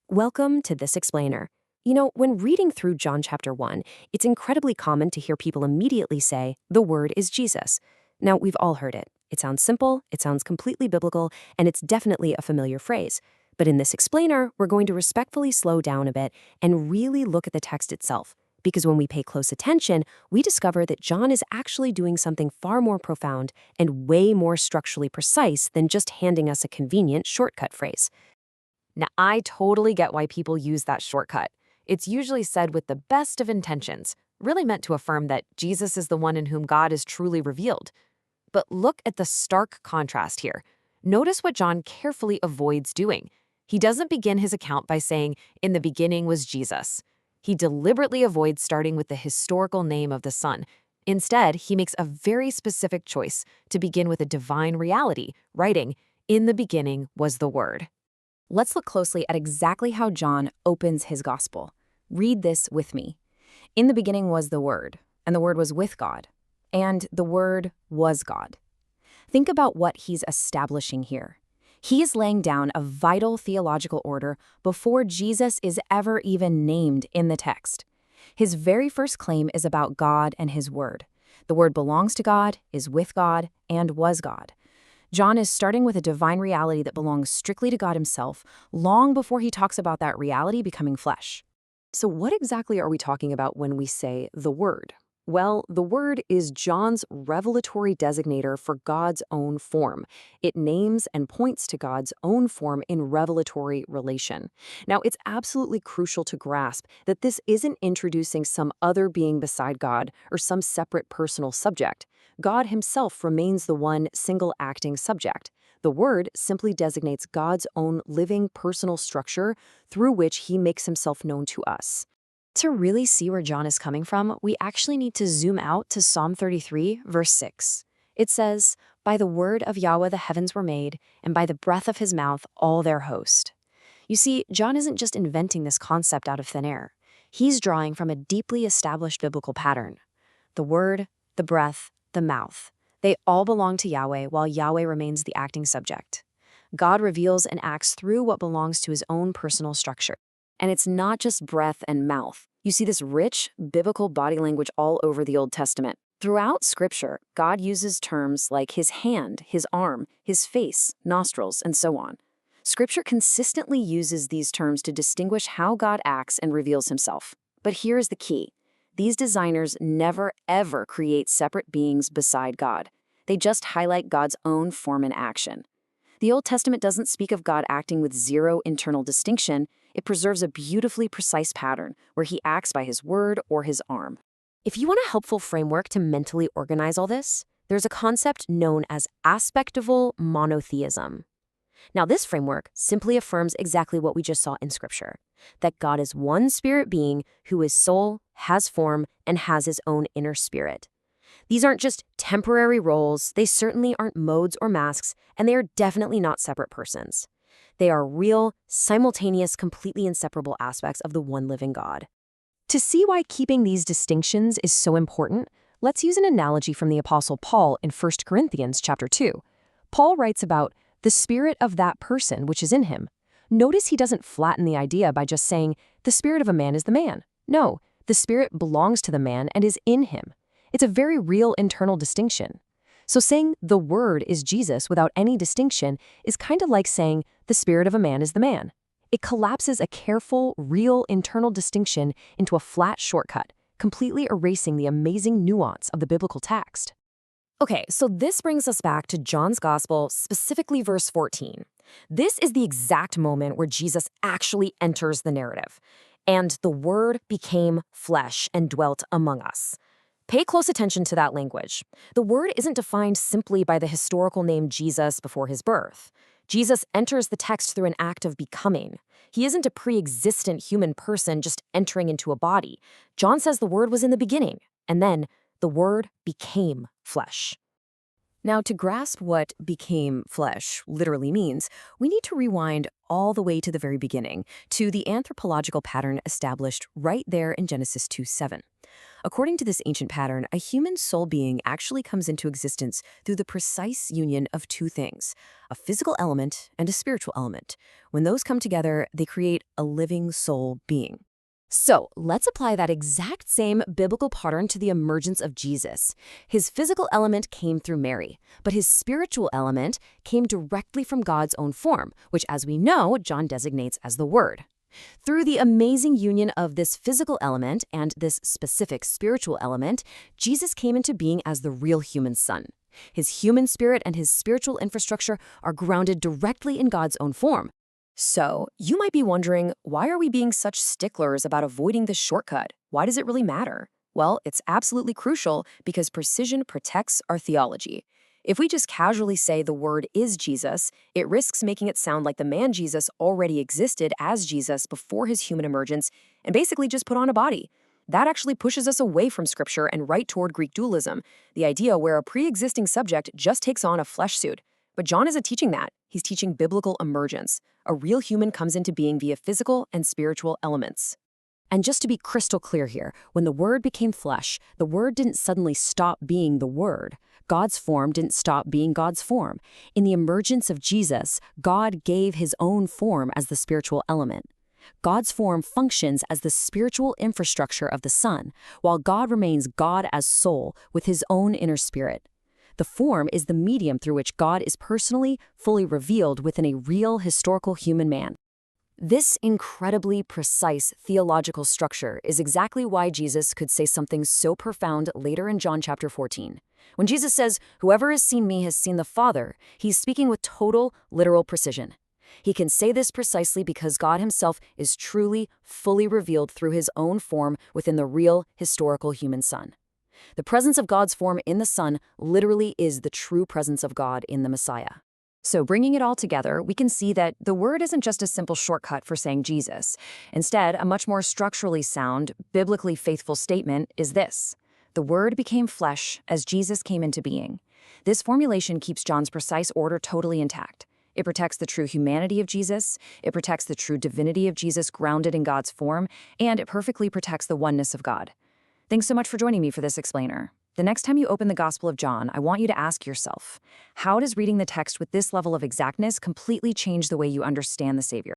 Welcome to This Explainer. When reading through John chapter 1, it's incredibly common to hear people immediately say, the word is Jesus. Now, we've all heard it. It sounds simple, it sounds completely biblical, and it's definitely a familiar phrase. But in This Explainer, we're going to respectfully slow down a bit and really look at the text itself. Because when we pay close attention, we discover that John is actually doing something far more profound and way more structurally precise than just handing us a convenient shortcut phrase. Now, I totally get why people use that shortcut. It's usually said with the best of intentions, really meant to affirm that Jesus is the one in whom God is truly revealed. But look at the stark contrast here. Notice what John carefully avoids doing. He doesn't begin his account by saying, "In the beginning was Jesus." He deliberately avoids starting with the historical name of the Son. Instead, he makes a very specific choice to begin with a divine reality, writing, "In the beginning was the Word." Let's look closely at exactly how John opens his gospel. Read this with me. In the beginning was the Word, and the Word was with God, and the Word was God. Think about what he's establishing here. He is laying down a vital theological order before Jesus is ever even named in the text. His very first claim is about God and his Word. The Word belongs to God, is with God, and was God. John is starting with a divine reality that belongs strictly to God himself, long before he talks about that reality becoming flesh. So what exactly are we talking about when we say the Word? Well, the Word is John's revelatory designator for God's own form. It names and points to God's own form in revelatory relation. Now, it's absolutely crucial to grasp that this isn't introducing some other being beside God or some separate personal subject. God himself remains the one single acting subject. The Word simply designates God's own living personal structure through which he makes himself known to us. To really see where John is coming from, we actually need to zoom out to Psalm 33, verse 6. It says, "By the word of Yahweh the heavens were made, and by the breath of his mouth all their host." You see, John isn't just inventing this concept out of thin air. He's drawing from a deeply established biblical pattern. The word, the breath, the mouth. They all belong to Yahweh, while Yahweh remains the acting subject. God reveals and acts through what belongs to his own personal structure. And it's not just breath and mouth. You see this rich, biblical body language all over the Old Testament. Throughout Scripture, God uses terms like his hand, his arm, his face, nostrils, and so on. Scripture consistently uses these terms to distinguish how God acts and reveals himself. But here's the key. These designers never, ever create separate beings beside God. They just highlight God's own form and action. The Old Testament doesn't speak of God acting with zero internal distinction. It preserves a beautifully precise pattern where he acts by his word or his arm. If you want a helpful framework to mentally organize all this, there's a concept known as aspectival monotheism. Now, this framework simply affirms exactly what we just saw in Scripture, that God is one spirit being who is soul, has form, and has his own inner spirit. These aren't just temporary roles, they certainly aren't modes or masks, and they are definitely not separate persons. They are real, simultaneous, completely inseparable aspects of the one living God. To see why keeping these distinctions is so important, let's use an analogy from the Apostle Paul in 1 Corinthians chapter 2. Paul writes about the spirit of that person which is in him. Notice he doesn't flatten the idea by just saying, the spirit of a man is the man. No, the spirit belongs to the man and is in him. It's a very real internal distinction. So saying the Word is Jesus without any distinction is kind of like saying the spirit of a man is the man. It collapses a careful, real internal distinction into a flat shortcut, completely erasing the amazing nuance of the biblical text. Okay, so this brings us back to John's Gospel, specifically verse 14. This is the exact moment where Jesus actually enters the narrative. And the Word became flesh and dwelt among us. Pay close attention to that language. The Word isn't defined simply by the historical name Jesus before his birth. Jesus enters the text through an act of becoming. He isn't a pre-existent human person just entering into a body. John says the Word was in the beginning, and then the Word became flesh. Now, to grasp what became flesh literally means, we need to rewind all the way to the very beginning, to the anthropological pattern established right there in Genesis 2:7. According to this ancient pattern, a human soul being actually comes into existence through the precise union of two things, a physical element and a spiritual element. When those come together, they create a living soul being. So let's apply that exact same biblical pattern to the emergence of Jesus. His physical element came through Mary, but his spiritual element came directly from God's own form, which, as we know, John designates as the Word. Through the amazing union of this physical element and this specific spiritual element, Jesus came into being as the real human Son. His human spirit and his spiritual infrastructure are grounded directly in God's own form. So, you might be wondering, why are we being such sticklers about avoiding this shortcut? Why does it really matter? Well, it's absolutely crucial because precision protects our theology. If we just casually say the Word is Jesus, it risks making it sound like the man Jesus already existed as Jesus before his human emergence and basically just put on a body. That actually pushes us away from Scripture and right toward Greek dualism, the idea where a pre-existing subject just takes on a flesh suit. But John isn't teaching that. He's teaching biblical emergence. A real human comes into being via physical and spiritual elements. And just to be crystal clear here, when the Word became flesh, the Word didn't suddenly stop being the Word. God's form didn't stop being God's form. In the emergence of Jesus, God gave his own form as the spiritual element. God's form functions as the spiritual infrastructure of the Son, while God remains God as soul with his own inner spirit. The form is the medium through which God is personally, fully revealed within a real historical human man. This incredibly precise theological structure is exactly why Jesus could say something so profound later in John chapter 14. When Jesus says, "Whoever has seen me has seen the Father," he's speaking with total, literal precision. He can say this precisely because God himself is truly, fully revealed through his own form within the real, historical human Son. The presence of God's form in the Son literally is the true presence of God in the Messiah. So bringing it all together, we can see that the Word isn't just a simple shortcut for saying Jesus. Instead, a much more structurally sound, biblically faithful statement is this: the Word became flesh as Jesus came into being. This formulation keeps John's precise order totally intact. It protects the true humanity of Jesus, it protects the true divinity of Jesus grounded in God's form, and it perfectly protects the oneness of God. Thanks so much for joining me for this explainer. The next time you open the Gospel of John, I want you to ask yourself, how does reading the text with this level of exactness completely change the way you understand the Savior?